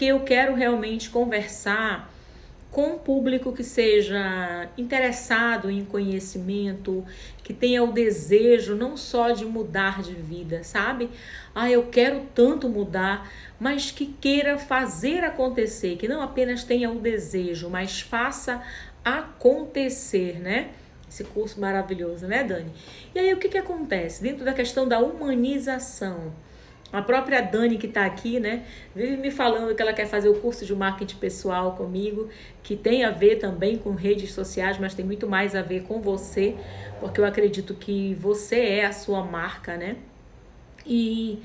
que eu quero realmente conversar com um público que seja interessado em conhecimento, que tenha o desejo não só de mudar de vida, sabe? Ah, eu quero tanto mudar, mas que queira fazer acontecer, que não apenas tenha o desejo, mas faça acontecer, né? Esse curso maravilhoso, né, Dani? E aí o que acontece? Dentro da questão da humanização, a própria Dani que está aqui, né, vive me falando que ela quer fazer o curso de marketing pessoal comigo, que tem a ver também com redes sociais, mas tem muito mais a ver com você, porque eu acredito que você é a sua marca, né? E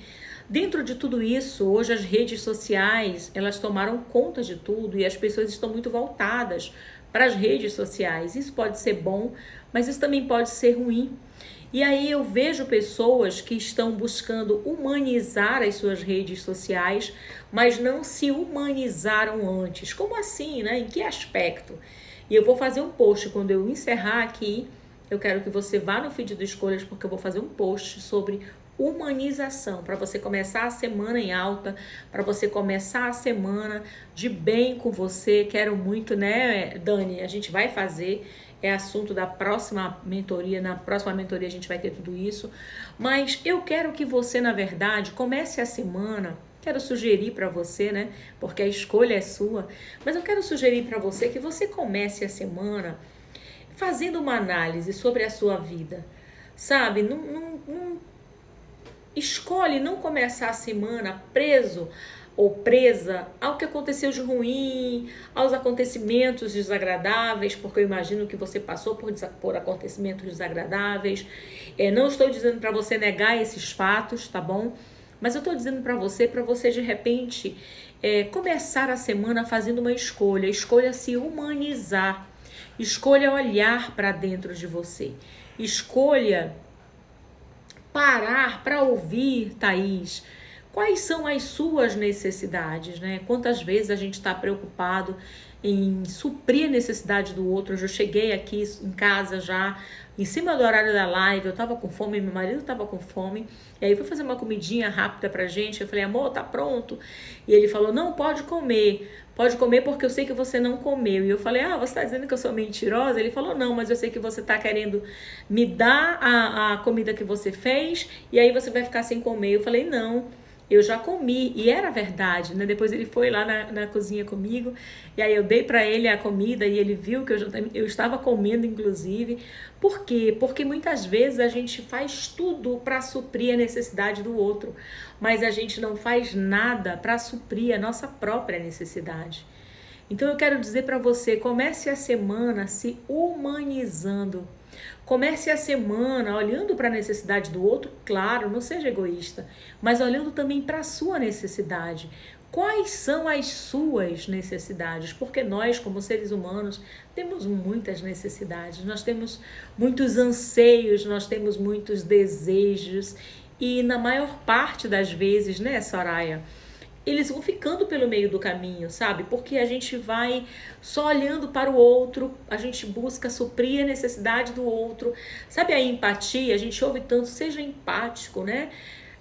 dentro de tudo isso, hoje as redes sociais, elas tomaram conta de tudo e as pessoas estão muito voltadas para as redes sociais. Isso pode ser bom, mas isso também pode ser ruim. E aí eu vejo pessoas que estão buscando humanizar as suas redes sociais, mas não se humanizaram antes. Como assim, né? Em que aspecto? E eu vou fazer um post quando eu encerrar aqui. Eu quero que você vá no feed do Escolhas, porque eu vou fazer um post sobre humanização, para você começar a semana em alta, para você começar a semana de bem com você. Quero muito, né, Dani? A gente vai fazer, é assunto da próxima mentoria. Na próxima mentoria a gente vai ter tudo isso. Mas eu quero que você, na verdade, comece a semana. Quero sugerir para você, né? Porque a escolha é sua. Mas eu quero sugerir para você que você comece a semana fazendo uma análise sobre a sua vida. Sabe? Não escolhe não começar a semana preso ou presa ao que aconteceu de ruim, aos acontecimentos desagradáveis, porque eu imagino que você passou por acontecimentos desagradáveis. Não estou dizendo para você negar esses fatos, tá bom? Mas eu estou dizendo para você de repente começar a semana fazendo uma escolha. Escolha se humanizar. Escolha olhar para dentro de você. Escolha parar para ouvir, Thaís, quais são as suas necessidades, né? Quantas vezes a gente está preocupado em suprir a necessidade do outro. Eu já cheguei aqui em casa já, em cima do horário da live, eu tava com fome, meu marido tava com fome, e aí fui fazer uma comidinha rápida pra gente. Eu falei, amor, tá pronto? E ele falou, não, pode comer porque eu sei que você não comeu. E eu falei, você tá dizendo que eu sou mentirosa? Ele falou, não, mas eu sei que você tá querendo me dar a comida que você fez, e aí você vai ficar sem comer. Eu falei, não, eu já comi, e era verdade, né? Depois ele foi lá na cozinha comigo, e aí eu dei para ele a comida, e ele viu que eu estava comendo, inclusive. Por quê? Porque muitas vezes a gente faz tudo para suprir a necessidade do outro, mas a gente não faz nada para suprir a nossa própria necessidade. Então eu quero dizer para você, comece a semana se humanizando. Comece a semana olhando para a necessidade do outro, claro, não seja egoísta, mas olhando também para a sua necessidade. Quais são as suas necessidades? Porque nós, como seres humanos, temos muitas necessidades, nós temos muitos anseios, nós temos muitos desejos, e na maior parte das vezes, né, Soraya, eles vão ficando pelo meio do caminho, sabe? Porque a gente vai só olhando para o outro, a gente busca suprir a necessidade do outro. Sabe a empatia? A gente ouve tanto, seja empático, né?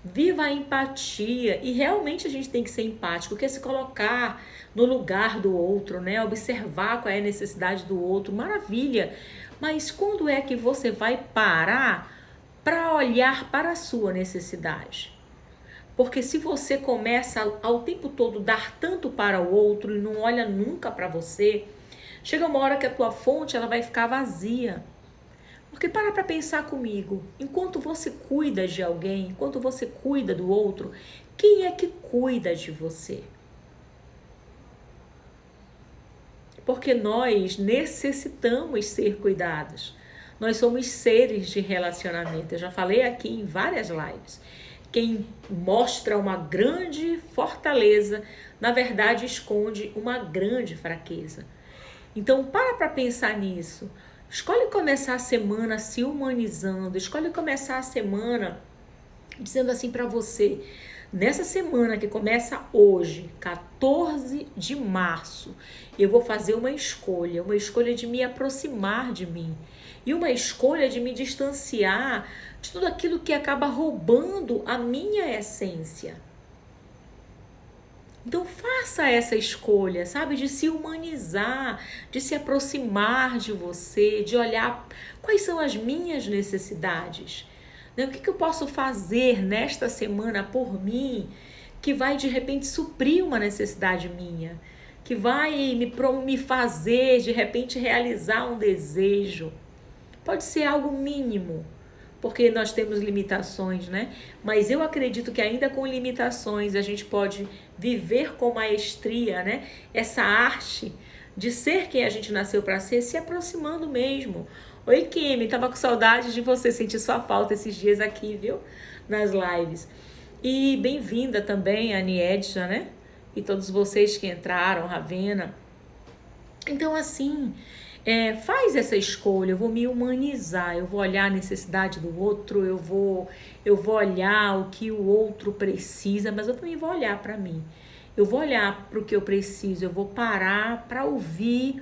Viva a empatia. E realmente a gente tem que ser empático, que é se colocar no lugar do outro, né? Observar qual é a necessidade do outro. Maravilha! Mas quando é que você vai parar para olhar para a sua necessidade? Porque se você começa ao tempo todo dar tanto para o outro e não olha nunca para você, chega uma hora que a tua fonte ela vai ficar vazia. Porque para pensar comigo, enquanto você cuida de alguém, enquanto você cuida do outro, quem é que cuida de você? Porque nós necessitamos ser cuidados. Nós somos seres de relacionamento. Eu já falei aqui em várias lives. Quem mostra uma grande fortaleza, na verdade, esconde uma grande fraqueza. Então, para pensar nisso. Escolhe começar a semana se humanizando. Escolhe começar a semana dizendo assim para você. Nessa semana que começa hoje, 14 de março, eu vou fazer uma escolha de me aproximar de mim. E uma escolha de me distanciar de tudo aquilo que acaba roubando a minha essência. Então faça essa escolha, sabe? De se humanizar, de se aproximar de você, de olhar quais são as minhas necessidades. Né? O que eu posso fazer nesta semana por mim que vai de repente suprir uma necessidade minha, que vai me fazer de repente realizar um desejo. Pode ser algo mínimo, porque nós temos limitações, né? Mas eu acredito que ainda com limitações a gente pode viver com maestria, né? Essa arte de ser quem a gente nasceu para ser, se aproximando mesmo. Oi, Kimi, tava com saudade de você, senti sua falta esses dias aqui, viu? Nas lives. E bem-vinda também a Niedja, né? E todos vocês que entraram, Ravena. Então, assim, faz essa escolha, eu vou me humanizar, eu vou olhar a necessidade do outro, eu vou olhar o que o outro precisa, mas eu também vou olhar para mim. Eu vou olhar para o que eu preciso, eu vou parar para ouvir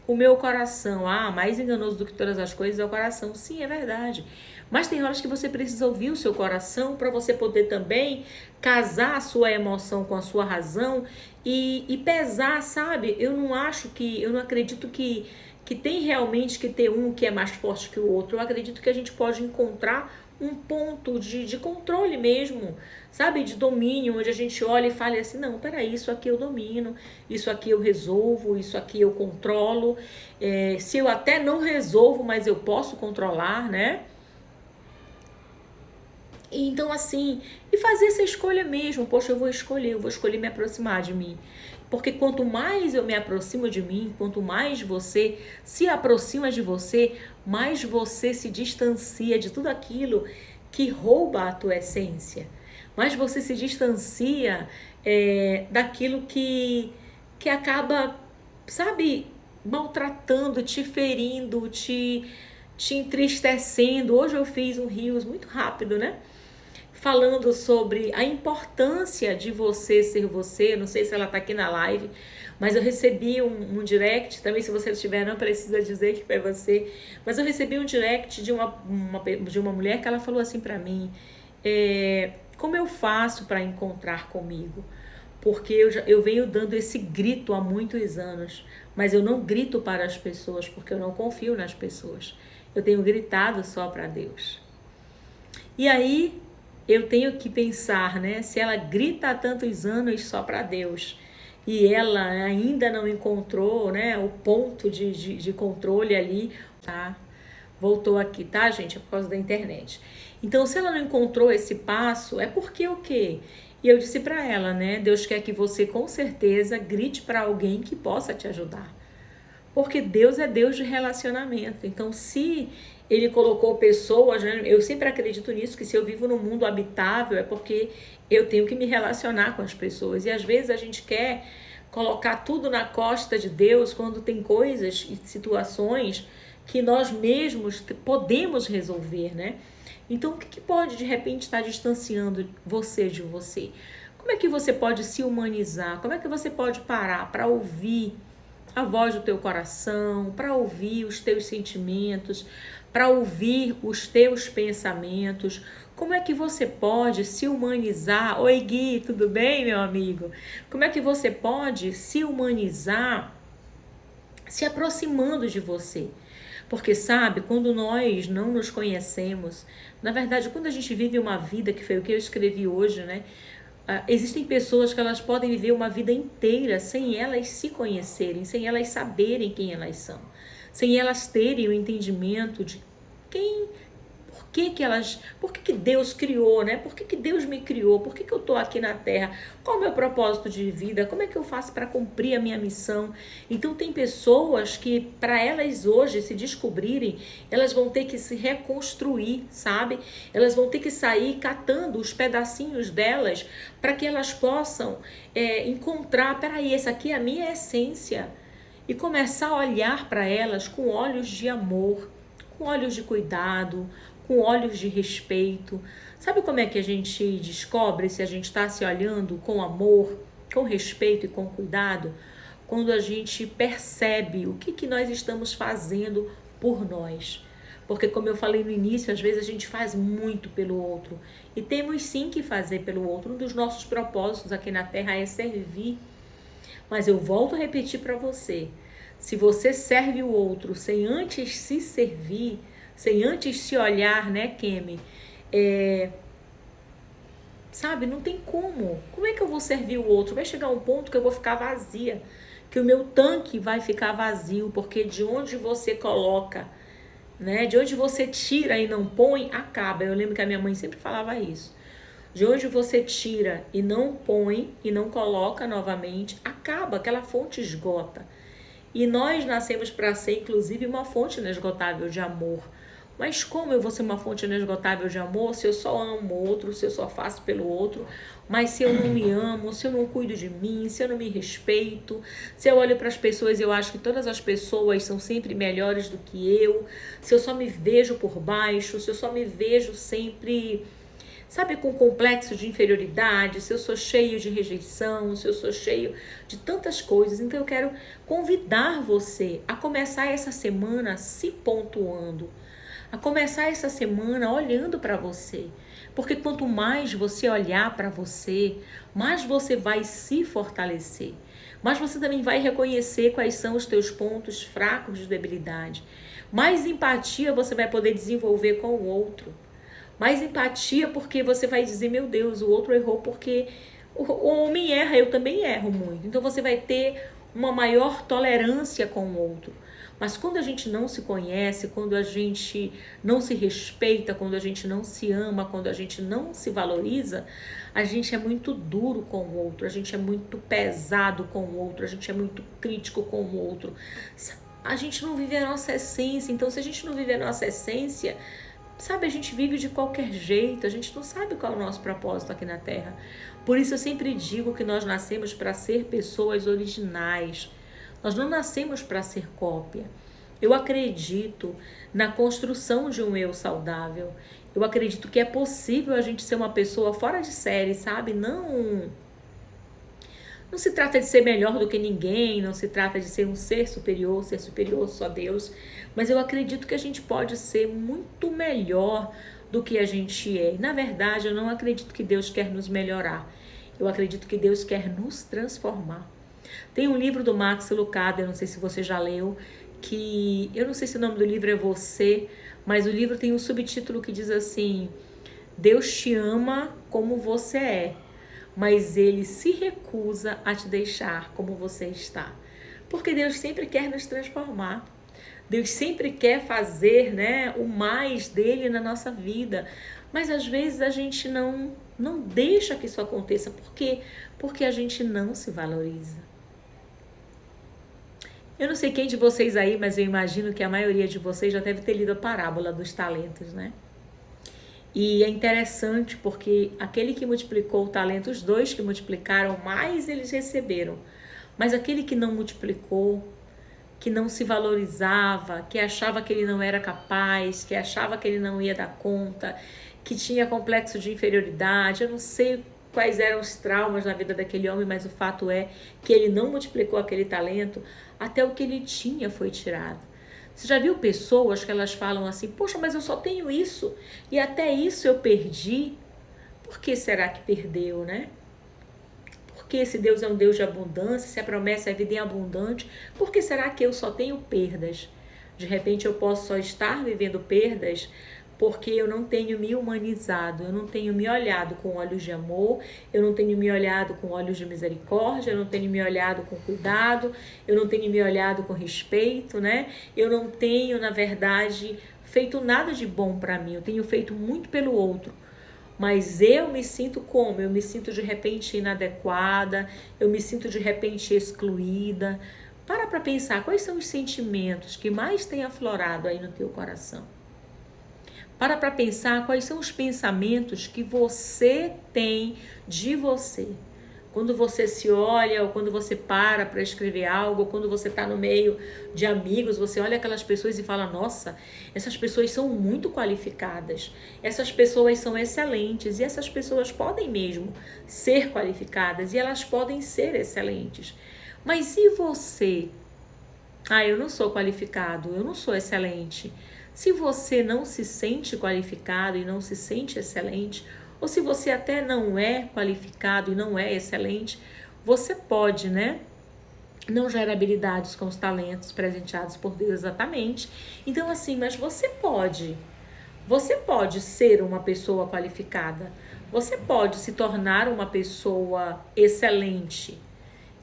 o meu coração. Mais enganoso do que todas as coisas é o coração. Sim, é verdade. Mas tem horas que você precisa ouvir o seu coração para você poder também casar a sua emoção com a sua razão e pesar, sabe? Eu não acredito que tem realmente que ter um que é mais forte que o outro. Eu acredito que a gente pode encontrar um ponto de controle mesmo, sabe? De domínio, onde a gente olha e fala assim, não, peraí, isso aqui eu domino, isso aqui eu resolvo, isso aqui eu controlo. Se eu até não resolvo, mas eu posso controlar, né? Então, assim, e fazer essa escolha mesmo. Poxa, eu vou escolher me aproximar de mim. Porque quanto mais eu me aproximo de mim, quanto mais você se aproxima de você, mais você se distancia de tudo aquilo que rouba a tua essência. Mais você se distancia daquilo que acaba, sabe, maltratando, te ferindo, te entristecendo. Hoje eu fiz um Reels muito rápido, né? Falando sobre a importância de você ser você. Não sei se ela tá aqui na live, mas eu recebi um direct, também se você estiver não precisa dizer que foi você, mas eu recebi um direct de uma mulher que ela falou assim para mim, como eu faço para encontrar comigo? Porque eu venho dando esse grito há muitos anos, mas eu não grito para as pessoas porque eu não confio nas pessoas. Eu tenho gritado só para Deus. E aí eu tenho que pensar, né? Se ela grita há tantos anos só para Deus e ela ainda não encontrou, né, o ponto de controle ali, tá? Voltou aqui, tá, gente? É por causa da internet. Então, se ela não encontrou esse passo, é porque o quê? E eu disse para ela, né? Deus quer que você, com certeza, grite para alguém que possa te ajudar. Porque Deus é Deus de relacionamento. Então, se Ele colocou pessoas, né? Eu sempre acredito nisso, que se eu vivo num mundo habitável é porque eu tenho que me relacionar com as pessoas. E às vezes a gente quer colocar tudo na costa de Deus quando tem coisas e situações que nós mesmos podemos resolver, né? Então, o que pode, de repente, estar distanciando você de você? Como é que você pode se humanizar? Como é que você pode parar para ouvir a voz do teu coração, para ouvir os teus sentimentos, para ouvir os teus pensamentos? Como é que você pode se humanizar? Oi, Gui, tudo bem, meu amigo? Como é que você pode se humanizar se aproximando de você? Porque, sabe, quando nós não nos conhecemos, na verdade, quando a gente vive uma vida, que foi o que eu escrevi hoje, né? Existem pessoas que elas podem viver uma vida inteira sem elas se conhecerem, sem elas saberem quem elas são, sem elas terem o entendimento de por que Deus criou, né? Por que Deus me criou? Por que eu estou aqui na Terra? Qual é o meu propósito de vida? Como é que eu faço para cumprir a minha missão? Então tem pessoas que, para elas hoje se descobrirem, elas vão ter que se reconstruir, sabe? Elas vão ter que sair catando os pedacinhos delas para que elas possam encontrar, peraí, essa aqui é a minha essência. E começar a olhar para elas com olhos de amor, com olhos de cuidado, com olhos de respeito. Sabe como é que a gente descobre se a gente está se olhando com amor, com respeito e com cuidado? Quando a gente percebe o que nós estamos fazendo por nós. Porque, como eu falei no início, às vezes a gente faz muito pelo outro. E temos sim que fazer pelo outro. Um dos nossos propósitos aqui na Terra é servir. Mas eu volto a repetir para você. Se você serve o outro sem antes se servir, sem antes se olhar, né, Kemi? Sabe, não tem como. Como é que eu vou servir o outro? Vai chegar um ponto que eu vou ficar vazia. Que o meu tanque vai ficar vazio. Porque de onde você coloca, né? De onde você tira e não põe, acaba. Eu lembro que a minha mãe sempre falava isso. De onde você tira e não põe e não coloca novamente, acaba, aquela fonte esgota. E nós nascemos para ser, inclusive, uma fonte inesgotável de amor. Mas como eu vou ser uma fonte inesgotável de amor se eu só amo o outro, se eu só faço pelo outro, mas se eu não me amo, se eu não cuido de mim, se eu não me respeito, se eu olho para as pessoas e eu acho que todas as pessoas são sempre melhores do que eu, se eu só me vejo por baixo, se eu só me vejo sempre, sabe, com complexo de inferioridade, se eu sou cheio de rejeição, se eu sou cheio de tantas coisas. Então eu quero convidar você a começar essa semana se pontuando, a começar essa semana olhando para você. Porque quanto mais você olhar para você, mais você vai se fortalecer. Mas você também vai reconhecer quais são os teus pontos fracos de debilidade. Mais empatia você vai poder desenvolver com o outro. Mais empatia porque você vai dizer, meu Deus, o outro errou porque o homem erra, eu também erro muito. Então você vai ter uma maior tolerância com o outro. Mas quando a gente não se conhece, quando a gente não se respeita, quando a gente não se ama, quando a gente não se valoriza, a gente é muito duro com o outro, a gente é muito pesado com o outro, a gente é muito crítico com o outro. A gente não vive a nossa essência. Então, se a gente não vive a nossa essência, sabe, a gente vive de qualquer jeito, a gente não sabe qual é o nosso propósito aqui na Terra. Por isso eu sempre digo que nós nascemos para ser pessoas originais. Nós não nascemos para ser cópia. Eu acredito na construção de um eu saudável. Eu acredito que é possível a gente ser uma pessoa fora de série, sabe? Não se trata de ser melhor do que ninguém, não se trata de ser um ser superior só Deus. Mas eu acredito que a gente pode ser muito melhor do que a gente é. Na verdade, eu não acredito que Deus quer nos melhorar. Eu acredito que Deus quer nos transformar. Tem um livro do Max Lucado, eu não sei se você já leu, que eu não sei se o nome do livro é Você, mas o livro tem um subtítulo que diz assim: Deus te ama como você é, mas Ele se recusa a te deixar como você está. Porque Deus sempre quer nos transformar. Deus sempre quer fazer, né, o mais dele na nossa vida. Mas às vezes a gente não deixa que isso aconteça. Por quê? Porque a gente não se valoriza. Eu não sei quem de vocês aí, mas eu imagino que a maioria de vocês já deve ter lido a parábola dos talentos, né? E é interessante porque aquele que multiplicou o talento, os dois que multiplicaram, mais eles receberam. Mas aquele que não multiplicou, que não se valorizava, que achava que ele não era capaz, que achava que ele não ia dar conta, que tinha complexo de inferioridade, eu não sei quais eram os traumas na vida daquele homem, mas o fato é que ele não multiplicou aquele talento, até o que ele tinha foi tirado. Você já viu pessoas que elas falam assim, poxa, mas eu só tenho isso, e até isso eu perdi? Por que será que perdeu, né? Porque se Deus é um Deus de abundância, se a promessa é vida em abundante, por que será que eu só tenho perdas? De repente eu posso só estar vivendo perdas porque eu não tenho me humanizado, eu não tenho me olhado com olhos de amor, eu não tenho me olhado com olhos de misericórdia, eu não tenho me olhado com cuidado, eu não tenho me olhado com respeito, né? Eu não tenho, na verdade, feito nada de bom para mim, eu tenho feito muito pelo outro. Mas eu me sinto como? Eu me sinto de repente inadequada, eu me sinto de repente excluída. Para pensar, quais são os sentimentos que mais têm aflorado aí no teu coração? Para pensar quais são os pensamentos que você tem de você. Quando você se olha, ou quando você para escrever algo, ou quando você está no meio de amigos, você olha aquelas pessoas e fala, nossa, essas pessoas são muito qualificadas, essas pessoas são excelentes, e essas pessoas podem mesmo ser qualificadas, e elas podem ser excelentes. Mas e você? Ah, eu não sou qualificado, eu não sou excelente. Se você não se sente qualificado e não se sente excelente, ou se você até não é qualificado e não é excelente, você pode, né? Não gera habilidades com os talentos presenteados por Deus exatamente. Então, assim, mas você pode. Você pode ser uma pessoa qualificada. Você pode se tornar uma pessoa excelente.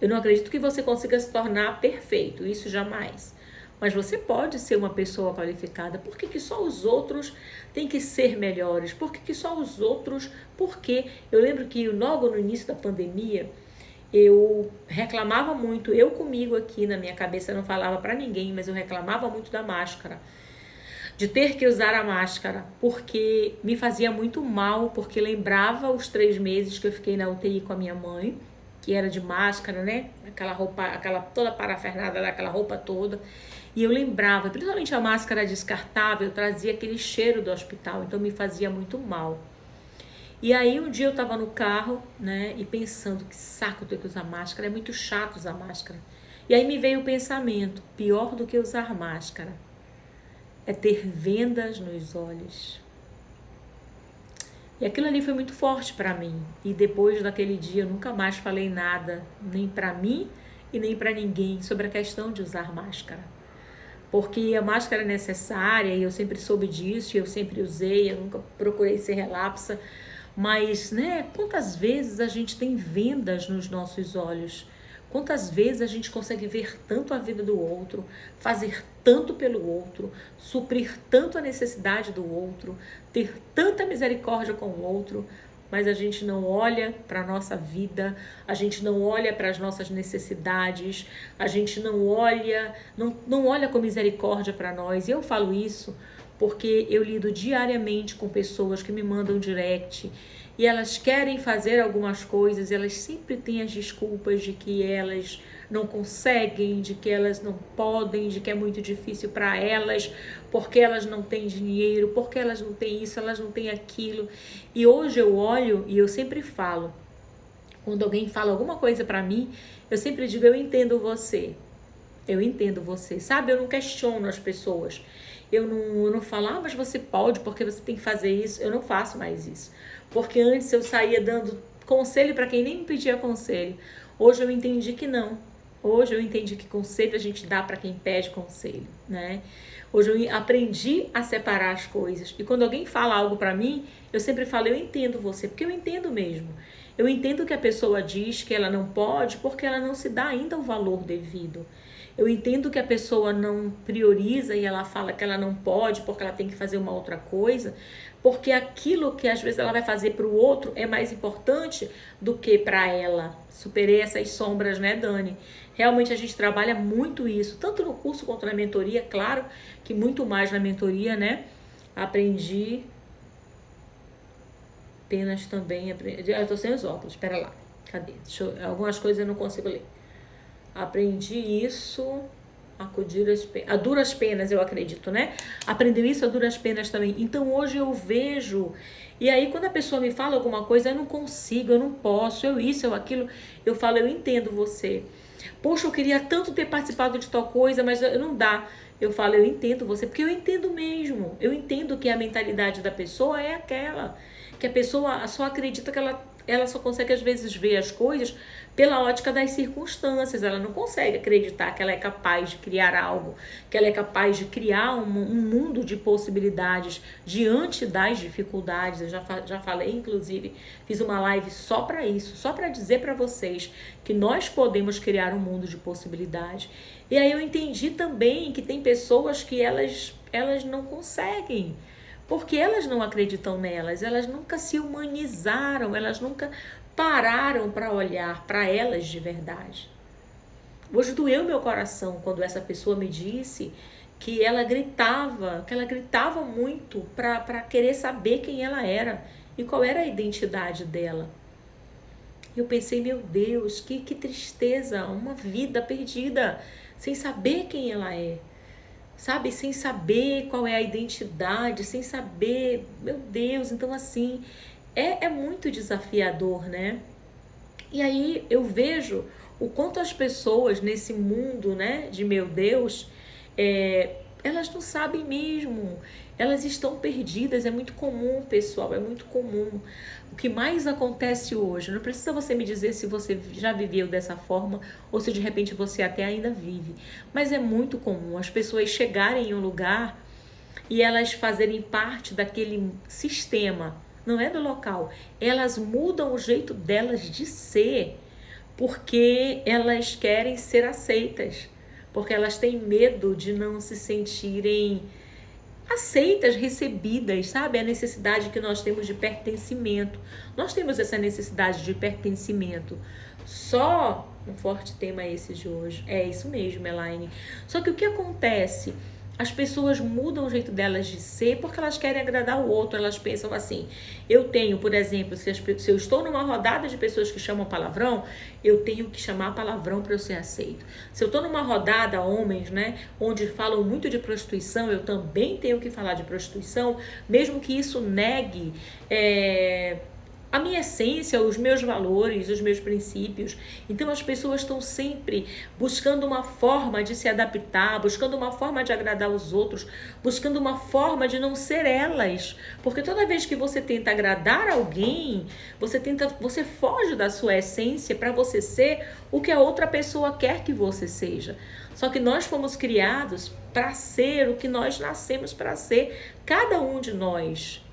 Eu não acredito que você consiga se tornar perfeito, isso jamais. Mas você pode ser uma pessoa qualificada. Por que só os outros têm que ser melhores? Por que só os outros? Porque eu lembro que logo no início da pandemia, eu reclamava muito, eu comigo aqui na minha cabeça, eu não falava para ninguém, mas eu reclamava muito da máscara. De ter que usar a máscara, porque me fazia muito mal, porque lembrava os 3 meses que eu fiquei na UTI com a minha mãe, que era de máscara, né? Aquela roupa, aquela toda parafernada, aquela roupa toda. E eu lembrava, principalmente a máscara descartável, trazia aquele cheiro do hospital, então me fazia muito mal. E aí um dia eu tava no carro, né, e pensando, que saco ter que usar máscara, é muito chato usar máscara. E aí me veio o pensamento, pior do que usar máscara é ter vendas nos olhos. E aquilo ali foi muito forte para mim. E depois daquele dia eu nunca mais falei nada, nem para mim e nem para ninguém, sobre a questão de usar máscara. Porque a máscara é necessária e eu sempre soube disso, e eu sempre usei, eu nunca procurei ser relapsa. Mas, né, quantas vezes a gente tem vendas nos nossos olhos? Quantas vezes a gente consegue ver tanto a vida do outro, fazer tanto pelo outro, suprir tanto a necessidade do outro, ter tanta misericórdia com o outro, mas a gente não olha para a nossa vida, a gente não olha para as nossas necessidades, a gente não olha com misericórdia para nós. E eu falo isso porque eu lido diariamente com pessoas que me mandam direct e elas querem fazer algumas coisas, elas sempre têm as desculpas de que elas não conseguem, de que elas não podem, de que é muito difícil para elas, porque elas não têm dinheiro, porque elas não têm isso, elas não têm aquilo. E hoje eu olho e eu sempre falo, quando alguém fala alguma coisa para mim, eu sempre digo, eu entendo você, sabe? Eu não questiono as pessoas. Eu não falo, mas você pode, porque você tem que fazer isso. Eu não faço mais isso. Porque antes eu saía dando conselho para quem nem me pedia conselho. Hoje eu entendi que não. Hoje eu entendi que conselho a gente dá para quem pede conselho, né? Hoje eu aprendi a separar as coisas. E quando alguém fala algo para mim, eu sempre falo, eu entendo você, porque eu entendo mesmo. Eu entendo que a pessoa diz que ela não pode porque ela não se dá ainda o valor devido. Eu entendo que a pessoa não prioriza e ela fala que ela não pode porque ela tem que fazer uma outra coisa, porque aquilo que às vezes ela vai fazer para o outro é mais importante do que para ela. Superei essas sombras, né, Dani? Realmente a gente trabalha muito isso, tanto no curso quanto na mentoria, claro que muito mais na mentoria, né? Aprendi apenas também. Eu tô sem os óculos, espera lá. Cadê? Algumas coisas eu não consigo ler. Aprendi isso a duras penas, eu acredito, né? Aprendeu isso a duras penas também. Então hoje eu vejo, e aí quando a pessoa me fala alguma coisa, eu não consigo, eu não posso, eu isso, eu aquilo, eu falo, eu entendo você. Poxa, eu queria tanto ter participado de tal coisa, mas não dá. Eu falo, eu entendo você, porque eu entendo mesmo. Eu entendo que a mentalidade da pessoa é aquela, que a pessoa só acredita que ela só consegue às vezes ver as coisas pela ótica das circunstâncias. Ela não consegue acreditar que ela é capaz de criar algo, que ela é capaz de criar um mundo de possibilidades diante das dificuldades. Eu já falei, inclusive, fiz uma live só para isso, só para dizer para vocês que nós podemos criar um mundo de possibilidades. E aí eu entendi também que tem pessoas que elas não conseguem, porque elas não acreditam nelas, elas nunca se humanizaram, elas nunca pararam para olhar para elas de verdade. Hoje doeu meu coração quando essa pessoa me disse que ela gritava muito para querer saber quem ela era e qual era a identidade dela. Eu pensei, meu Deus, que tristeza, uma vida perdida, sem saber quem ela é. Sabe, sem saber qual é a identidade, sem saber, meu Deus, então assim, é muito desafiador, né? E aí eu vejo o quanto as pessoas nesse mundo, né, de meu Deus, Elas não sabem mesmo. Elas estão perdidas. É muito comum, pessoal. É muito comum. O que mais acontece hoje, não precisa você me dizer se você já viveu dessa forma ou se de repente você até ainda vive. Mas é muito comum as pessoas chegarem em um lugar e elas fazerem parte daquele sistema. Não é do local. Elas mudam o jeito delas de ser porque elas querem ser aceitas. Porque elas têm medo de não se sentirem aceitas, recebidas, sabe? A necessidade que nós temos de pertencimento. Nós temos essa necessidade de pertencimento. Só um forte tema esse de hoje. É isso mesmo, Elaine. Só que o que acontece? As pessoas mudam o jeito delas de ser porque elas querem agradar o outro. Elas pensam assim, eu tenho, por exemplo, se eu estou numa rodada de pessoas que chamam palavrão, eu tenho que chamar palavrão para eu ser aceito. Se eu estou numa rodada, homens, né, onde falam muito de prostituição, eu também tenho que falar de prostituição, mesmo que isso negue a minha essência, os meus valores, os meus princípios. Então as pessoas estão sempre buscando uma forma de se adaptar, buscando uma forma de agradar os outros, buscando uma forma de não ser elas. Porque toda vez que você tenta agradar alguém, você foge da sua essência para você ser o que a outra pessoa quer que você seja. Só que nós fomos criados para ser o que nós nascemos para ser, cada um de nós.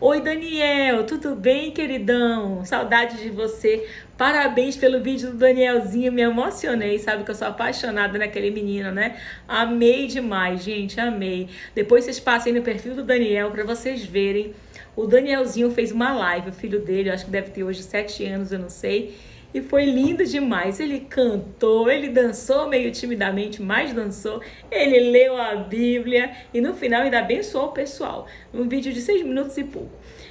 Oi, Daniel, tudo bem, queridão? Saudade de você. Parabéns pelo vídeo do Danielzinho, me emocionei, sabe que eu sou apaixonada naquele menino, né? Amei demais, gente, amei. Depois vocês passem no perfil do Daniel para vocês verem. O Danielzinho fez uma live, o filho dele, eu acho que deve ter hoje 7 anos, eu não sei. E foi lindo demais, ele cantou, ele dançou meio timidamente, mas dançou, ele leu a Bíblia e no final ainda abençoou o pessoal, um vídeo de 6 minutos e pouco,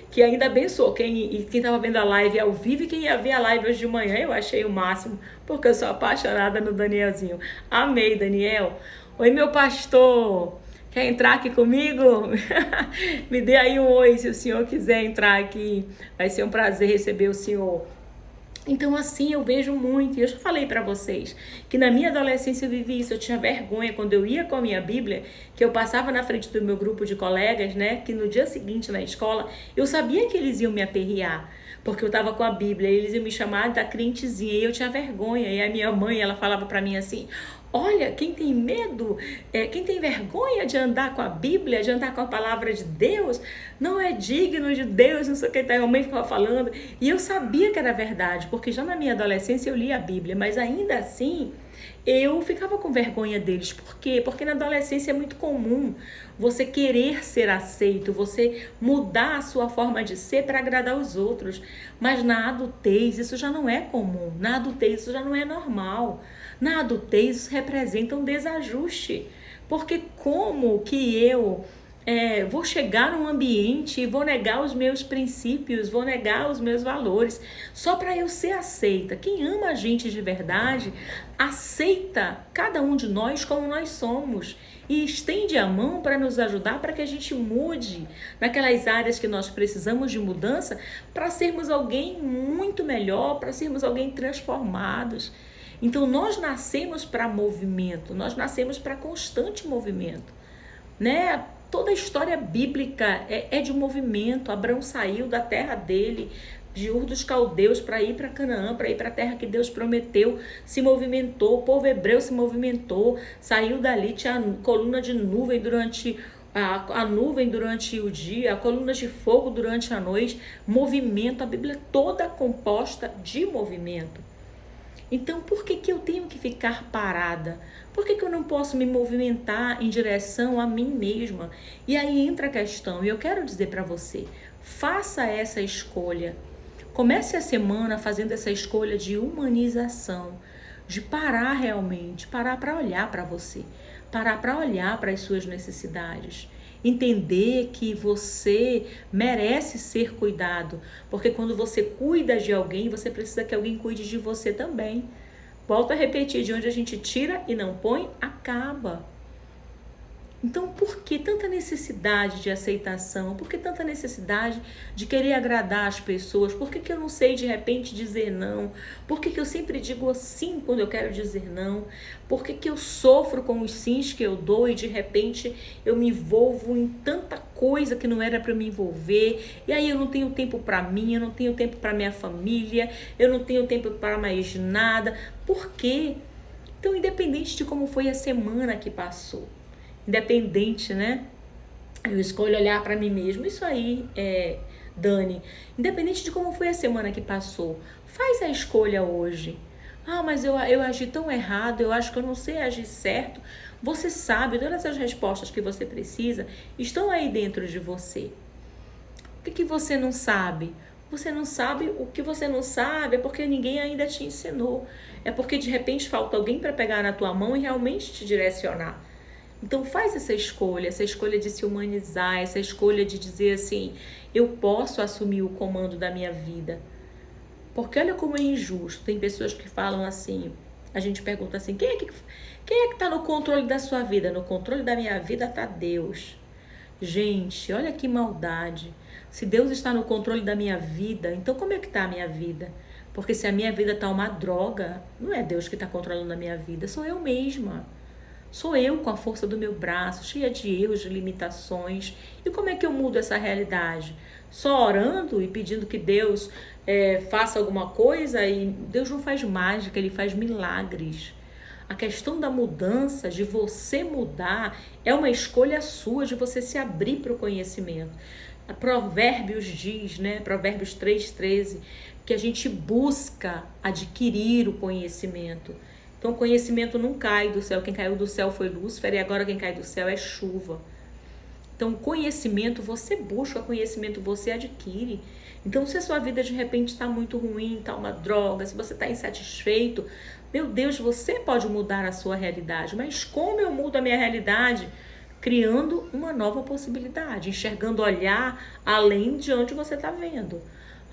que ainda abençoou quem estava vendo a live ao vivo e quem ia ver a live hoje de manhã. Eu achei o máximo, porque eu sou apaixonada no Danielzinho. Amei, Daniel. Oi, meu pastor, quer entrar aqui comigo? Me dê aí um oi se o senhor quiser entrar aqui, vai ser um prazer receber o senhor. Então assim eu vejo muito, e eu já falei para vocês, que na minha adolescência eu vivi isso, eu tinha vergonha quando eu ia com a minha Bíblia, que eu passava na frente do meu grupo de colegas, né, que no dia seguinte na escola, eu sabia que eles iam me aperrear, porque eu estava com a Bíblia, eles iam me chamar da crentezinha, e eu tinha vergonha, e a minha mãe, ela falava para mim assim, olha, quem tem medo, quem tem vergonha de andar com a Bíblia, de andar com a palavra de Deus, não é digno de Deus, não sei o que, a mãe ficava falando, e eu sabia que era verdade, porque já na minha adolescência eu li a Bíblia, mas ainda assim, eu ficava com vergonha deles. Por quê? Porque na adolescência é muito comum você querer ser aceito, você mudar a sua forma de ser para agradar os outros. Mas na adultez isso já não é comum, na adultez isso já não é normal. Na adultez isso representa um desajuste. Porque como que eu vou chegar num ambiente e vou negar os meus princípios, vou negar os meus valores, só para eu ser aceita? Quem ama a gente de verdade, aceita cada um de nós como nós somos e estende a mão para nos ajudar, para que a gente mude naquelas áreas que nós precisamos de mudança, para sermos alguém muito melhor, para sermos alguém transformados. Então nós nascemos para movimento, nós nascemos para constante movimento, né? Toda a história bíblica é de um movimento. Abraão saiu da terra dele, de Ur dos Caldeus, para ir para Canaã, para ir para a terra que Deus prometeu, se movimentou, o povo hebreu se movimentou, saiu dali, tinha coluna de nuvem durante a nuvem durante o dia, a coluna de fogo durante a noite, movimento, a Bíblia é toda composta de movimento. Então, por que eu tenho que ficar parada? Por que eu não posso me movimentar em direção a mim mesma? E aí entra a questão, e eu quero dizer para você, faça essa escolha. Comece a semana fazendo essa escolha de humanização, de parar realmente, parar para olhar para você, parar para olhar para as suas necessidades. Entender que você merece ser cuidado, porque quando você cuida de alguém, você precisa que alguém cuide de você também. Volto a repetir, de onde a gente tira e não põe, acaba. Então, por que tanta necessidade de aceitação? Por que tanta necessidade de querer agradar as pessoas? Por que eu não sei de repente dizer não? Por que eu sempre digo sim quando eu quero dizer não? Por que eu sofro com os sims que eu dou e de repente eu me envolvo em tanta coisa que não era para me envolver? E aí eu não tenho tempo para mim, eu não tenho tempo para minha família, eu não tenho tempo para mais nada. Por quê? Então, independente de como foi a semana que passou, independente, né? Eu escolho olhar para mim mesmo. Isso aí, Dani, independente de como foi a semana que passou, faz a escolha hoje. Ah, mas eu agi tão errado, eu acho que eu não sei agir certo. Você sabe, todas as respostas que você precisa estão aí dentro de você. O que você não sabe? Você não sabe, o que você não sabe é porque ninguém ainda te ensinou. É porque de repente falta alguém para pegar na tua mão e realmente te direcionar. Então faz essa escolha de se humanizar, essa escolha de dizer assim, eu posso assumir o comando da minha vida. Porque olha como é injusto. Tem pessoas que falam assim, a gente pergunta assim, quem é que está no controle da sua vida? No controle da minha vida está Deus. Gente, olha que maldade. Se Deus está no controle da minha vida, então como é que está a minha vida? Porque se a minha vida está uma droga, não é Deus que está controlando a minha vida, sou eu mesma. Sou eu com a força do meu braço, cheia de erros, de limitações. E como é que eu mudo essa realidade? Só orando e pedindo que Deus faça alguma coisa? E Deus não faz mágica, Ele faz milagres. A questão da mudança, de você mudar, é uma escolha sua, de você se abrir para o conhecimento. A Provérbios diz, né? Provérbios 3:13, que a gente busca adquirir o conhecimento. Então, o conhecimento não cai do céu. Quem caiu do céu foi Lúcifer e agora quem cai do céu é chuva. Então, conhecimento, você busca conhecimento, você adquire. Então, se a sua vida de repente está muito ruim, está uma droga, se você está insatisfeito, meu Deus, você pode mudar a sua realidade. Mas como eu mudo a minha realidade? Criando uma nova possibilidade, enxergando, olhar além de onde você está vendo.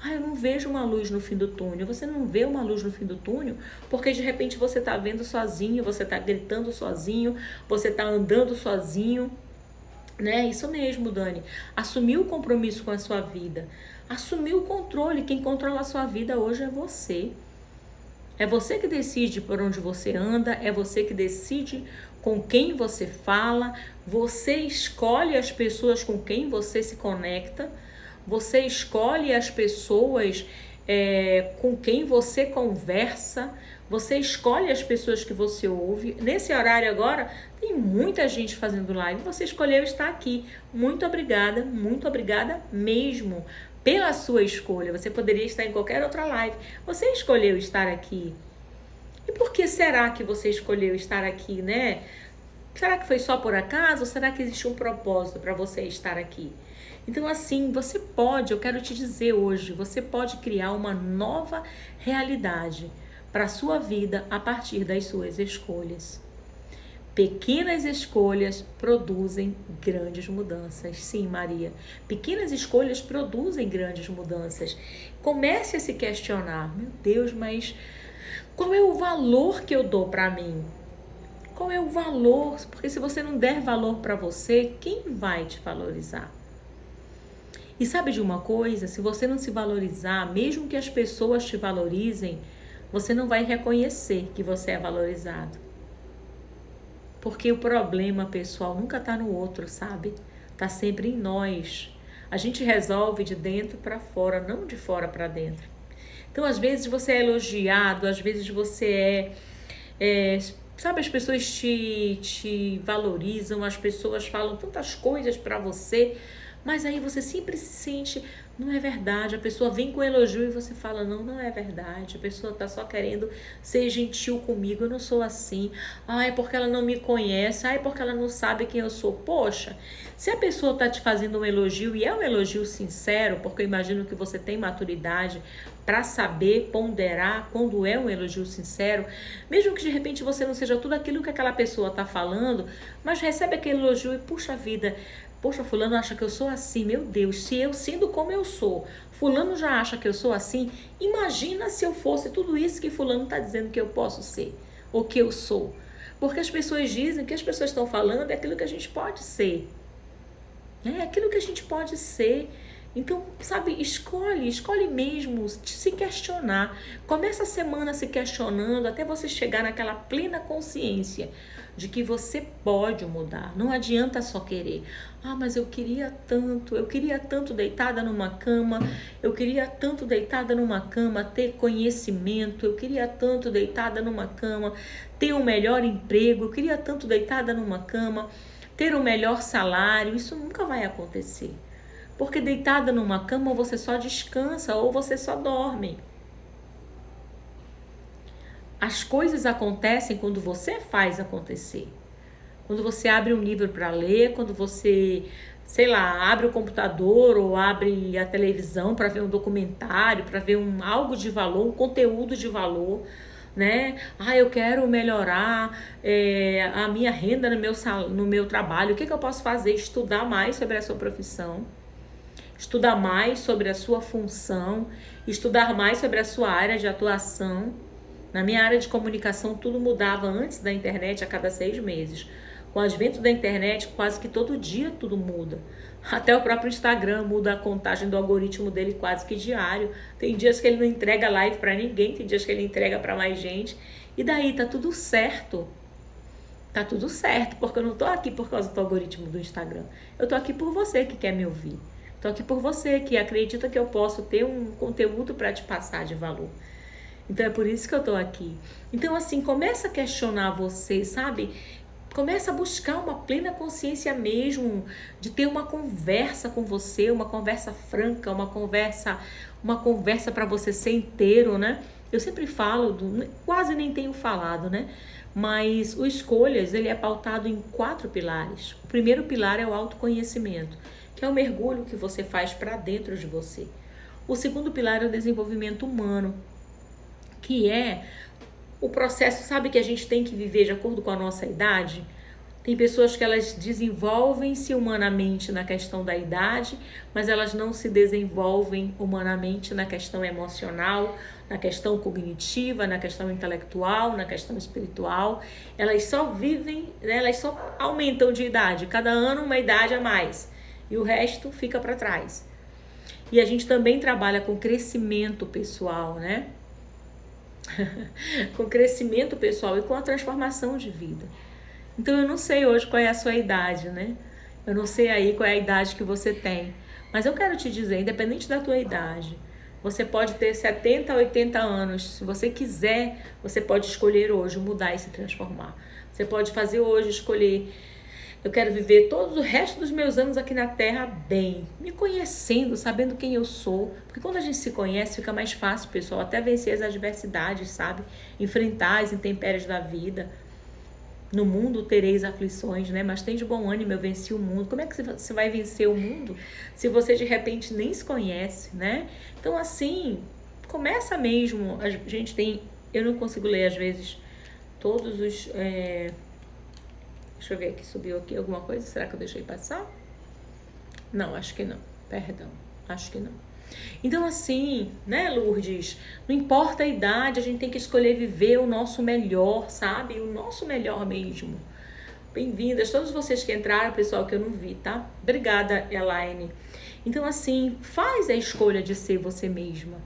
Ah, eu não vejo uma luz no fim do túnel. Você não vê uma luz no fim do túnel porque de repente você está vendo sozinho, você está gritando sozinho, você está andando sozinho, né? Isso mesmo, Dani. Assumir o compromisso com a sua vida. Assumir o controle. Quem controla a sua vida hoje é você. É você que decide por onde você anda, é você que decide com quem você fala, você escolhe as pessoas com quem você se conecta, você escolhe as pessoas com quem você conversa, você escolhe as pessoas que você ouve. Nesse horário agora, tem muita gente fazendo live, você escolheu estar aqui. Muito obrigada mesmo pela sua escolha. Você poderia estar em qualquer outra live, você escolheu estar aqui. E por que será que você escolheu estar aqui, né? Será que foi só por acaso ou será que existe um propósito para você estar aqui? Então assim, você pode, eu quero te dizer hoje, você pode criar uma nova realidade para a sua vida a partir das suas escolhas. Pequenas escolhas produzem grandes mudanças. Sim, Maria, pequenas escolhas produzem grandes mudanças. Comece a se questionar, meu Deus, mas qual é o valor que eu dou para mim? Qual é o valor? Porque se você não der valor para você, quem vai te valorizar? E sabe de uma coisa? Se você não se valorizar, mesmo que as pessoas te valorizem, você não vai reconhecer que você é valorizado. Porque o problema, pessoal, nunca está no outro, sabe? Está sempre em nós. A gente resolve de dentro para fora, não de fora para dentro. Então, às vezes você é elogiado, às vezes você sabe, as pessoas te valorizam, as pessoas falam tantas coisas para você, mas aí você sempre se sente, não é verdade, a pessoa vem com elogio e você fala, não é verdade, a pessoa tá só querendo ser gentil comigo, eu não sou assim, é porque ela não me conhece, é porque ela não sabe quem eu sou. Poxa, se a pessoa tá te fazendo um elogio e é um elogio sincero, porque eu imagino que você tem maturidade para saber ponderar quando é um elogio sincero, mesmo que de repente você não seja tudo aquilo que aquela pessoa tá falando, mas recebe aquele elogio e puxa vida, poxa, fulano acha que eu sou assim, meu Deus, se eu sendo como eu sou, fulano já acha que eu sou assim, imagina se eu fosse tudo isso que fulano está dizendo que eu posso ser, ou que eu sou. Porque as pessoas dizem que as pessoas estão falando é aquilo que a gente pode ser. É aquilo que a gente pode ser. Então, sabe, escolhe mesmo se questionar. Começa a semana se questionando até você chegar naquela plena consciência de que você pode mudar. Não adianta só querer. Ah, mas eu queria tanto deitada numa cama, eu queria tanto deitada numa cama ter conhecimento, eu queria tanto deitada numa cama ter um melhor emprego, eu queria tanto deitada numa cama ter um melhor salário. Isso nunca vai acontecer. Porque deitada numa cama você só descansa ou você só dorme. As coisas acontecem quando você faz acontecer. Quando você abre um livro para ler, quando você, sei lá, abre o computador ou abre a televisão para ver um documentário, para ver algo de valor, um conteúdo de valor, né? Ah, eu quero melhorar a minha renda no meu trabalho. O que eu posso fazer? Estudar mais sobre a sua profissão. Estudar mais sobre a sua função, estudar mais sobre a sua área de atuação. Na minha área de comunicação, tudo mudava antes da internet a cada 6 meses. Com o advento da internet, quase que todo dia tudo muda. Até o próprio Instagram muda a contagem do algoritmo dele quase que diário. Tem dias que ele não entrega live para ninguém, tem dias que ele entrega para mais gente. E daí, tá tudo certo. Tá tudo certo, porque eu não tô aqui por causa do algoritmo do Instagram. Eu tô aqui por você que quer me ouvir. Estou aqui por você que acredita que eu posso ter um conteúdo para te passar de valor. Então é por isso que eu estou aqui. Então assim, começa a questionar você, sabe? Começa a buscar uma plena consciência mesmo, de ter uma conversa com você, uma conversa franca, uma conversa para você ser inteiro, né? Eu sempre falo, quase nem tenho falado, né? Mas o Escolhas, ele é pautado em 4 pilares. O primeiro pilar é o autoconhecimento, que é o mergulho que você faz para dentro de você. O segundo pilar é o desenvolvimento humano, que é o processo, sabe, que a gente tem que viver de acordo com a nossa idade. Tem pessoas que elas desenvolvem-se humanamente na questão da idade, mas elas não se desenvolvem humanamente na questão emocional, na questão cognitiva, na questão intelectual, na questão espiritual. Elas só vivem, né, elas só aumentam de idade, cada ano uma idade a mais, e o resto fica para trás. E a gente também trabalha com crescimento pessoal, né? Com crescimento pessoal e com a transformação de vida. Então eu não sei hoje qual é a sua idade, né? Eu não sei aí qual é a idade que você tem. Mas eu quero te dizer, independente da tua idade, você pode ter 70, 80 anos. Se você quiser, você pode escolher hoje mudar e se transformar. Você pode fazer hoje, escolher: eu quero viver todo o resto dos meus anos aqui na Terra bem, me conhecendo, sabendo quem eu sou. Porque quando a gente se conhece, fica mais fácil, pessoal, até vencer as adversidades, sabe? Enfrentar as intempéries da vida. No mundo tereis aflições, né? Mas tem de bom ânimo, eu venci o mundo. Como é que você vai vencer o mundo se você de repente nem se conhece, né? Então assim, começa mesmo. A gente tem, eu não consigo ler às vezes todos os... Deixa eu ver aqui, subiu aqui alguma coisa? Será que eu deixei passar? Não, acho que não. Perdão, acho que não. Então assim, né, Lourdes? Não importa a idade, a gente tem que escolher viver o nosso melhor, sabe? O nosso melhor mesmo. Bem-vindas, todos vocês que entraram, pessoal, que eu não vi, tá? Obrigada, Elaine. Então assim, faz a escolha de ser você mesma.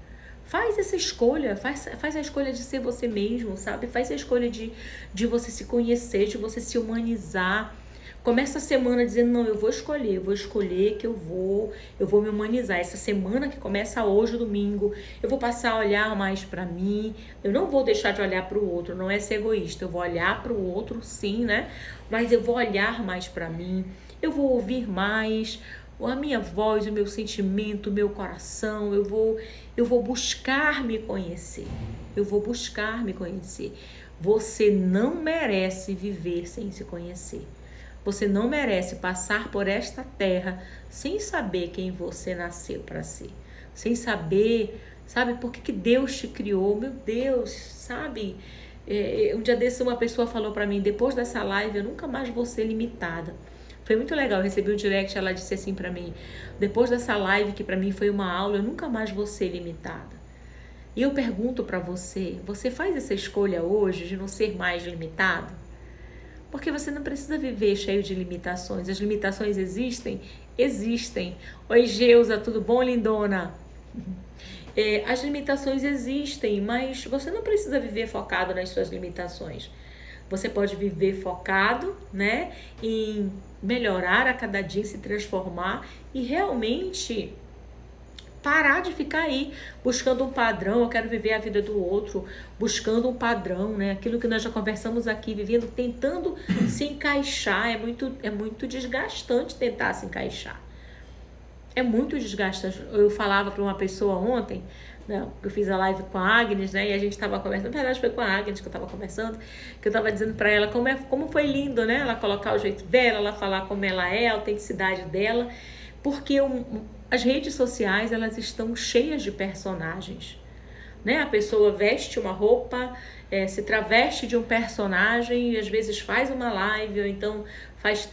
Faz essa escolha, faz a escolha de ser você mesmo, sabe? Faz a escolha de você se conhecer, de você se humanizar. Começa a semana dizendo: não, eu vou escolher que eu vou me humanizar. Essa semana que começa hoje, domingo, eu vou passar a olhar mais pra mim. Eu não vou deixar de olhar pro outro, não é ser egoísta. Eu vou olhar pro outro, sim, né? Mas eu vou olhar mais pra mim. Eu vou ouvir mais a minha voz, o meu sentimento, o meu coração. Eu vou buscar me conhecer. Eu vou buscar me conhecer. Você não merece viver sem se conhecer. Você não merece passar por esta terra sem saber quem você nasceu para ser. Sem saber, sabe, por que Deus te criou. Meu Deus, sabe? Um dia desse uma pessoa falou para mim: depois dessa live eu nunca mais vou ser limitada. Foi muito legal, eu recebi um direct, ela disse assim para mim: depois dessa live, que para mim foi uma aula, eu nunca mais vou ser limitada. E eu pergunto para você: você faz essa escolha hoje de não ser mais limitado? Porque você não precisa viver cheio de limitações. As limitações existem? Existem. Oi, Geusa, tudo bom, lindona? As limitações existem, mas você não precisa viver focado nas suas limitações. Você pode viver focado, né, em melhorar a cada dia, se transformar e realmente parar de ficar aí buscando um padrão. Eu quero viver a vida do outro, buscando um padrão, né? Aquilo que nós já conversamos aqui, vivendo, tentando se encaixar. É muito desgastante tentar se encaixar. É muito desgastante. Eu falava para uma pessoa ontem, né, eu fiz a live com a Agnes, né? E a gente estava conversando, na verdade foi com a Agnes que eu estava conversando, que eu estava dizendo para ela como foi lindo, né? Ela colocar o jeito dela, ela falar como ela é, a autenticidade dela, porque as redes sociais, elas estão cheias de personagens, né? A pessoa veste uma roupa, se traveste de um personagem e às vezes faz uma live ou então faz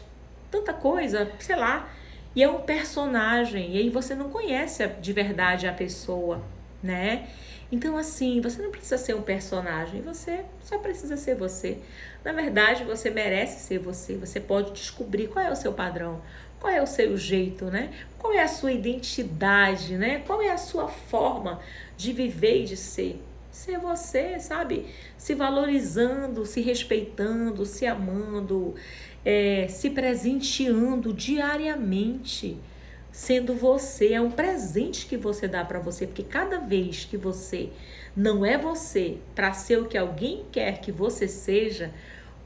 tanta coisa, sei lá, e é um personagem, e aí você não conhece de verdade a pessoa, né? Então, assim, você não precisa ser um personagem, você só precisa ser você. Na verdade, você merece ser você. Você pode descobrir qual é o seu padrão, qual é o seu jeito, né? Qual é a sua identidade, né? Qual é a sua forma de viver e de ser. Ser você, sabe? Se valorizando, se respeitando, se amando, se presenteando diariamente. Sendo você, é um presente que você dá para você, porque cada vez que você não é você para ser o que alguém quer que você seja,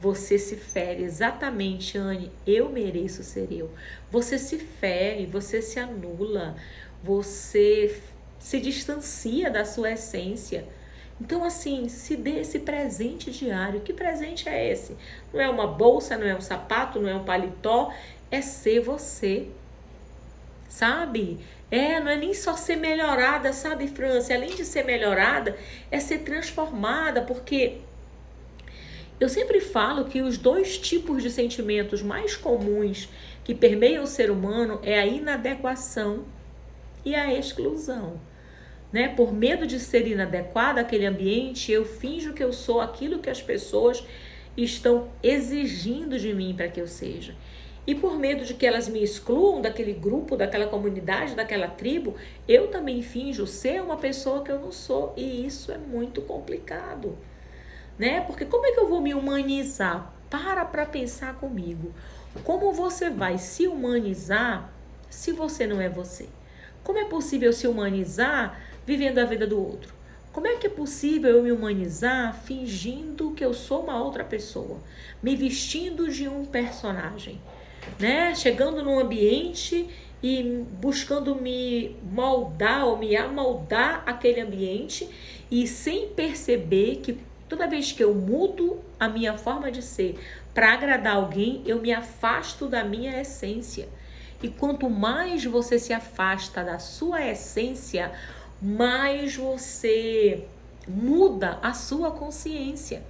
você se fere. Exatamente, Anne, eu mereço ser eu. Você se fere, você se anula, você se distancia da sua essência. Então, assim, se dê esse presente diário. Que presente é esse? Não é uma bolsa, não é um sapato, não é um paletó, é ser você. Sabe? Não é nem só ser melhorada, sabe, França? Além de ser melhorada, é ser transformada, porque eu sempre falo que os dois tipos de sentimentos mais comuns que permeiam o ser humano é a inadequação e a exclusão, né? Por medo de ser inadequada àquele ambiente, eu finjo que eu sou aquilo que as pessoas estão exigindo de mim para que eu seja. E por medo de que elas me excluam daquele grupo, daquela comunidade, daquela tribo, eu também finjo ser uma pessoa que eu não sou. E isso é muito complicado, né? Porque como é que eu vou me humanizar? Para pensar comigo. Como você vai se humanizar se você não é você? Como é possível se humanizar vivendo a vida do outro? Como é que é possível eu me humanizar fingindo que eu sou uma outra pessoa? Me vestindo de um personagem? Né? Chegando num ambiente e buscando me moldar ou me amoldar aquele ambiente e sem perceber que toda vez que eu mudo a minha forma de ser para agradar alguém, eu me afasto da minha essência. E quanto mais você se afasta da sua essência, mais você muda a sua consciência.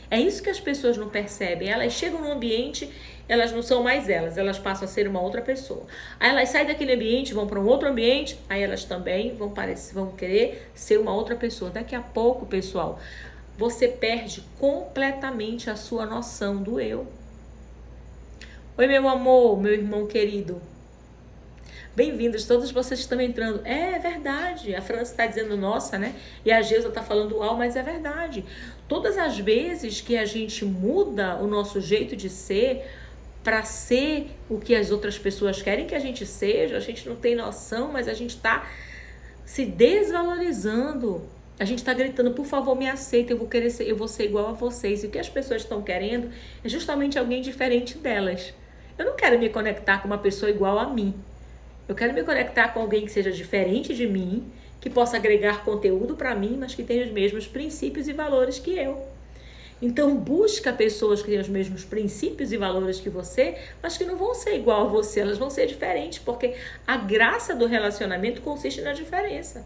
É isso que as pessoas não percebem. Elas chegam no ambiente, elas não são mais elas passam a ser uma outra pessoa. Aí elas saem daquele ambiente, vão para um outro ambiente, aí elas também vão querer ser uma outra pessoa. Daqui a pouco, pessoal, você perde completamente a sua noção do eu. Oi, meu amor, meu irmão querido. Bem-vindos, todos vocês que estão entrando. É verdade, a França está dizendo nossa, né? E a Geusa está falando uau, mas é verdade. Todas as vezes que a gente muda o nosso jeito de ser para ser o que as outras pessoas querem que a gente seja, a gente não tem noção, mas a gente está se desvalorizando. A gente está gritando, por favor, me aceita, eu vou ser igual a vocês. E o que as pessoas estão querendo é justamente alguém diferente delas. Eu não quero me conectar com uma pessoa igual a mim. Eu quero me conectar com alguém que seja diferente de mim, que possa agregar conteúdo para mim, mas que tenha os mesmos princípios e valores que eu. Então, busca pessoas que tenham os mesmos princípios e valores que você, mas que não vão ser igual a você, elas vão ser diferentes, porque a graça do relacionamento consiste na diferença.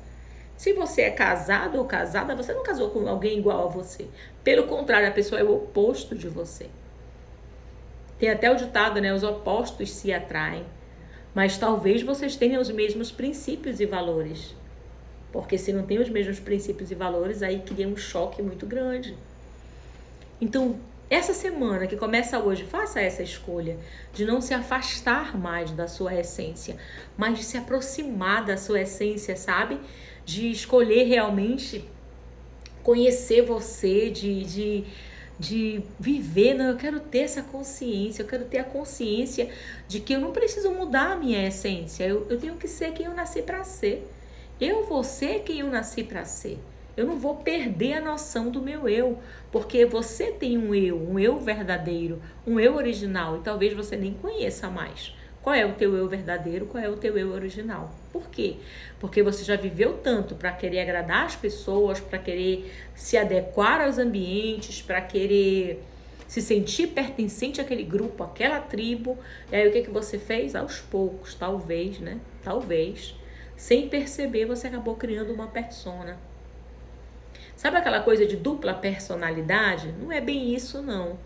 Se você é casado ou casada, você não casou com alguém igual a você. Pelo contrário, a pessoa é o oposto de você. Tem até o ditado, né? Os opostos se atraem. Mas talvez vocês tenham os mesmos princípios e valores. Porque se não tem os mesmos princípios e valores, aí cria um choque muito grande. Então, essa semana que começa hoje, faça essa escolha de não se afastar mais da sua essência, mas de se aproximar da sua essência, sabe? De escolher realmente conhecer você, de viver. Não, eu quero ter essa consciência, eu quero ter a consciência de que eu não preciso mudar a minha essência, eu tenho que ser quem eu nasci para ser. Eu vou ser quem eu nasci para ser. Eu não vou perder a noção do meu eu, porque você tem um eu verdadeiro, um eu original, e talvez você nem conheça mais. Qual é o teu eu verdadeiro, qual é o teu eu original? Por quê? Porque você já viveu tanto para querer agradar as pessoas, para querer se adequar aos ambientes, para querer se sentir pertencente àquele grupo, àquela tribo. E aí o que você fez? Aos poucos, talvez, né? Talvez, sem perceber, você acabou criando uma persona. Sabe aquela coisa de dupla personalidade? Não é bem isso, não.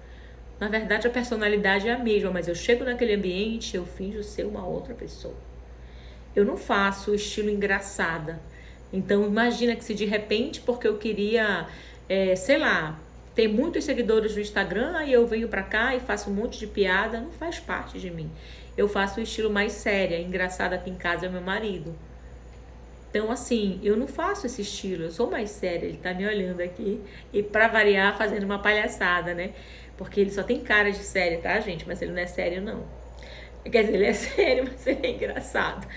Na verdade, a personalidade é a mesma, mas eu chego naquele ambiente, eu finjo ser uma outra pessoa. Eu não faço o estilo engraçada. Então, imagina que se de repente, porque eu queria, sei lá, ter muitos seguidores no Instagram, aí eu venho pra cá e faço um monte de piada, não faz parte de mim. Eu faço o estilo mais séria, engraçada aqui em casa é meu marido. Então, assim, eu não faço esse estilo, eu sou mais séria, ele tá me olhando aqui e pra variar fazendo uma palhaçada, né? Porque ele só tem cara de sério, tá, gente? Mas ele não é sério, não. Quer dizer, ele é sério, mas ele é engraçado.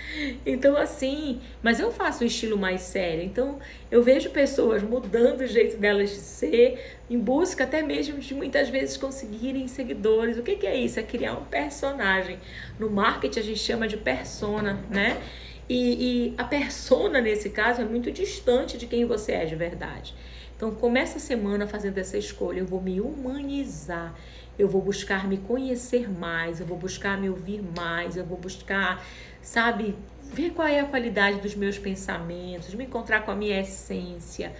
Então, assim, mas eu faço o estilo mais sério. Então, eu vejo pessoas mudando o jeito delas de ser, em busca até mesmo de muitas vezes conseguirem seguidores. O que é isso? É criar um personagem. No marketing a gente chama de persona, né? E a persona, nesse caso, é muito distante de quem você é de verdade. Então, começa a semana fazendo essa escolha. Eu vou me humanizar, eu vou buscar me conhecer mais, eu vou buscar me ouvir mais, eu vou buscar, sabe, ver qual é a qualidade dos meus pensamentos, me encontrar com a minha essência,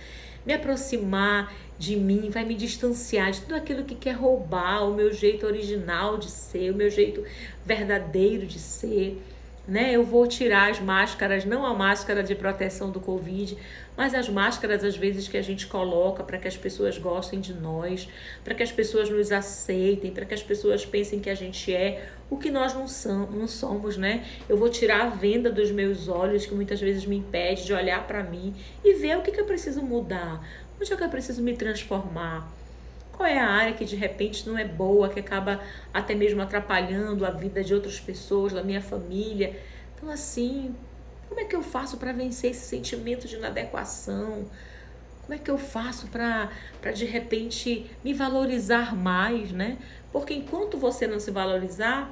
me aproximar de mim, vai me distanciar de tudo aquilo que quer roubar o meu jeito original de ser, o meu jeito verdadeiro de ser. Né? Eu vou tirar as máscaras, não a máscara de proteção do Covid, mas as máscaras às vezes que a gente coloca para que as pessoas gostem de nós, para que as pessoas nos aceitem, para que as pessoas pensem que a gente é o que nós não somos, né? Eu vou tirar a venda dos meus olhos que muitas vezes me impede de olhar para mim e ver o que eu preciso mudar, onde é que eu preciso me transformar. Qual é a área que de repente não é boa, que acaba até mesmo atrapalhando a vida de outras pessoas, da minha família. Então, assim, como é que eu faço para vencer esse sentimento de inadequação? Como é que eu faço para de repente me valorizar mais, né? Porque enquanto você não se valorizar,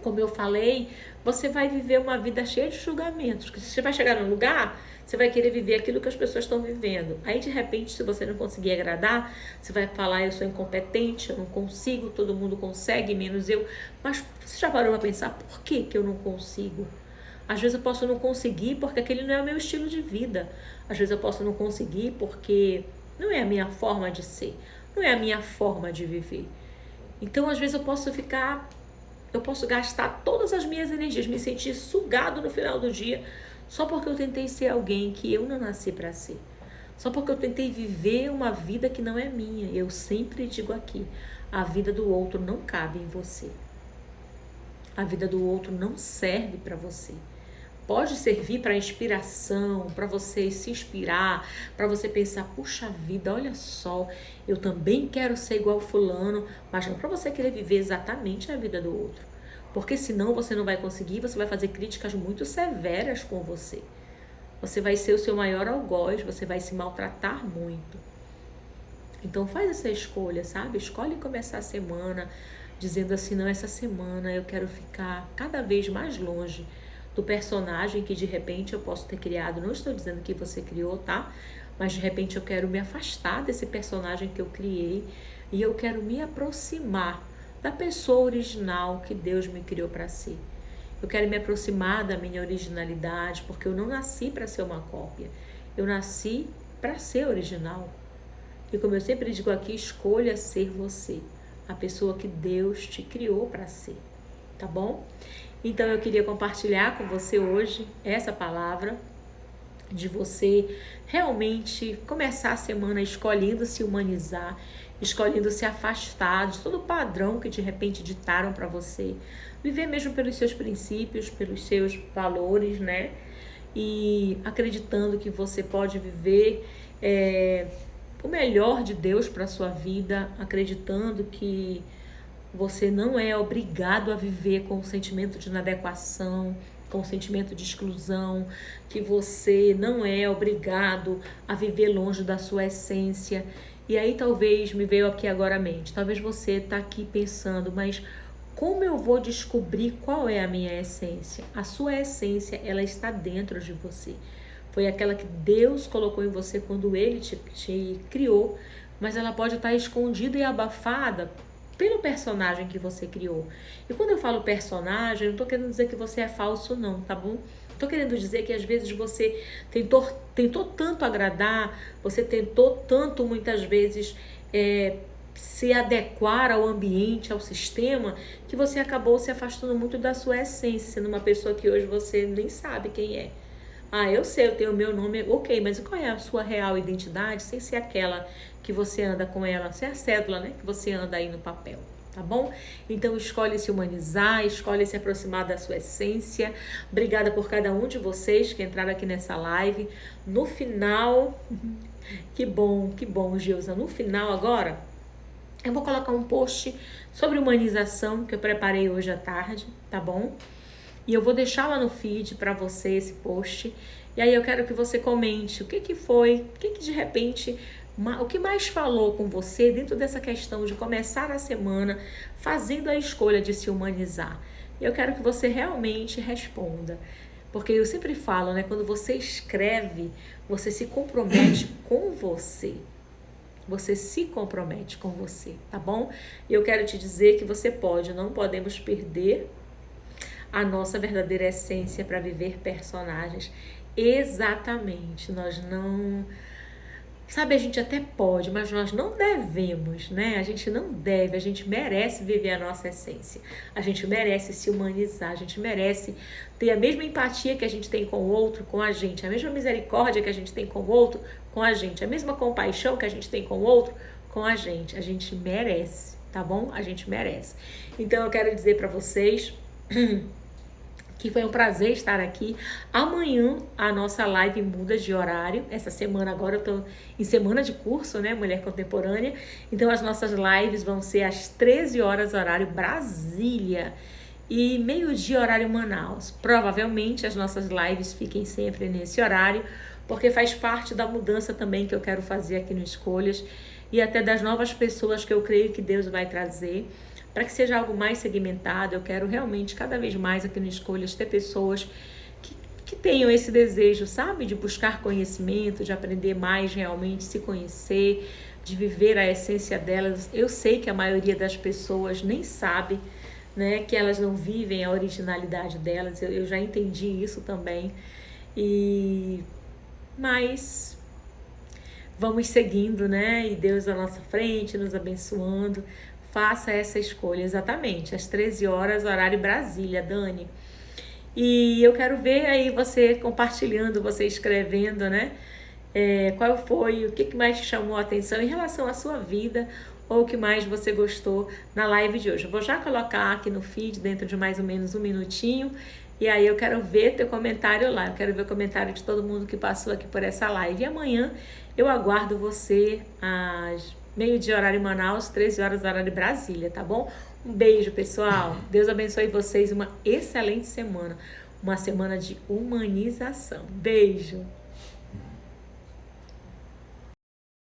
como eu falei, você vai viver uma vida cheia de julgamentos. Que você vai chegar num lugar, você vai querer viver aquilo que as pessoas estão vivendo. Aí, de repente, se você não conseguir agradar, você vai falar, eu sou incompetente, eu não consigo, todo mundo consegue, menos eu. Mas você já parou para pensar, por que eu não consigo? Às vezes eu posso não conseguir porque aquele não é o meu estilo de vida. Às vezes eu posso não conseguir porque não é a minha forma de ser, não é a minha forma de viver. Então, às vezes eu posso gastar todas as minhas energias, me sentir sugado no final do dia, só porque eu tentei ser alguém que eu não nasci para ser. Só porque eu tentei viver uma vida que não é minha. Eu sempre digo aqui, a vida do outro não cabe em você. A vida do outro não serve para você. Pode servir para inspiração, para você se inspirar, para você pensar, puxa vida, olha só, eu também quero ser igual fulano, mas não para você querer viver exatamente a vida do outro. Porque senão você não vai conseguir, você vai fazer críticas muito severas com você. Você vai ser o seu maior algoz, você vai se maltratar muito. Então faz essa escolha, sabe? Escolhe começar a semana dizendo assim, não, essa semana eu quero ficar cada vez mais longe do personagem que de repente eu posso ter criado. Não estou dizendo que você criou, tá? Mas de repente eu quero me afastar desse personagem que eu criei e eu quero me aproximar da pessoa original que Deus me criou para ser. Eu quero me aproximar da minha originalidade, porque eu não nasci para ser uma cópia. Eu nasci para ser original. E como eu sempre digo aqui, escolha ser você, a pessoa que Deus te criou para ser, tá bom? Então eu queria compartilhar com você hoje essa palavra de você realmente começar a semana escolhendo se humanizar, escolhendo se afastar de todo o padrão que de repente ditaram para você. Viver mesmo pelos seus princípios, pelos seus valores, né? E acreditando que você pode viver o melhor de Deus para a sua vida, acreditando que você não é obrigado a viver com o sentimento de inadequação, com o sentimento de exclusão, que você não é obrigado a viver longe da sua essência. E aí talvez me veio aqui agora a mente, talvez você está aqui pensando, mas como eu vou descobrir qual é a minha essência? A sua essência, ela está dentro de você. Foi aquela que Deus colocou em você quando Ele te criou, mas ela pode estar escondida e abafada pelo personagem que você criou. E quando eu falo personagem, eu não estou querendo dizer que você é falso não, tá bom? Estou querendo dizer que às vezes você tentou tanto agradar, você tentou tanto muitas vezes se adequar ao ambiente, ao sistema, que você acabou se afastando muito da sua essência, sendo uma pessoa que hoje você nem sabe quem é. Ah, eu sei, eu tenho o meu nome, ok, mas qual é a sua real identidade, sem ser aquela que você anda com ela, sem a cédula, né, que você anda aí no papel, tá bom? Então escolhe se humanizar, escolhe se aproximar da sua essência. Obrigada por cada um de vocês que entraram aqui nessa live. No final, que bom, Gilza, no final agora, eu vou colocar um post sobre humanização que eu preparei hoje à tarde, tá bom? E eu vou deixar lá no feed para você esse post. E aí eu quero que você comente o que foi, o que de repente, o que mais falou com você dentro dessa questão de começar a semana fazendo a escolha de se humanizar. E eu quero que você realmente responda. Porque eu sempre falo, né? Quando você escreve, você se compromete com você. Você se compromete com você, tá bom? E eu quero te dizer que você não podemos perder a nossa verdadeira essência para viver personagens. Exatamente, nós não... Sabe, a gente até pode, mas nós não devemos, né? A gente não deve, a gente merece viver a nossa essência. A gente merece se humanizar, a gente merece ter a mesma empatia que a gente tem com o outro, com a gente, a mesma misericórdia que a gente tem com o outro, com a gente, a mesma compaixão que a gente tem com o outro, com a gente merece, tá bom? A gente merece. Então eu quero dizer para vocês que foi um prazer estar aqui. Amanhã a nossa live muda de horário. Essa semana agora eu tô em semana de curso, né, Mulher Contemporânea. Então as nossas lives vão ser às 13 horas horário Brasília e meio-dia horário Manaus. Provavelmente as nossas lives fiquem sempre nesse horário, porque faz parte da mudança também que eu quero fazer aqui no Escolhas e até das novas pessoas que eu creio que Deus vai trazer. Para que seja algo mais segmentado, eu quero realmente cada vez mais aqui no Escolhas ter pessoas que tenham esse desejo, sabe? De buscar conhecimento, de aprender mais realmente, se conhecer, de viver a essência delas. Eu sei que a maioria das pessoas nem sabe, né? Que elas não vivem a originalidade delas. Eu já entendi isso também. Mas vamos seguindo, né? E Deus à nossa frente, nos abençoando. Faça essa escolha, exatamente, às 13 horas, horário Brasília, Dani. E eu quero ver aí você compartilhando, você escrevendo, né? Qual foi, o que mais te chamou a atenção em relação à sua vida, ou o que mais você gostou na live de hoje. Eu vou já colocar aqui no feed, dentro de mais ou menos um minutinho, e aí eu quero ver teu comentário lá, eu quero ver o comentário de todo mundo que passou aqui por essa live. E amanhã eu aguardo você às meio-dia horário Manaus, 13 horas horário Brasília, tá bom? Um beijo, pessoal. Deus abençoe vocês. Uma excelente semana. Uma semana de humanização. Beijo.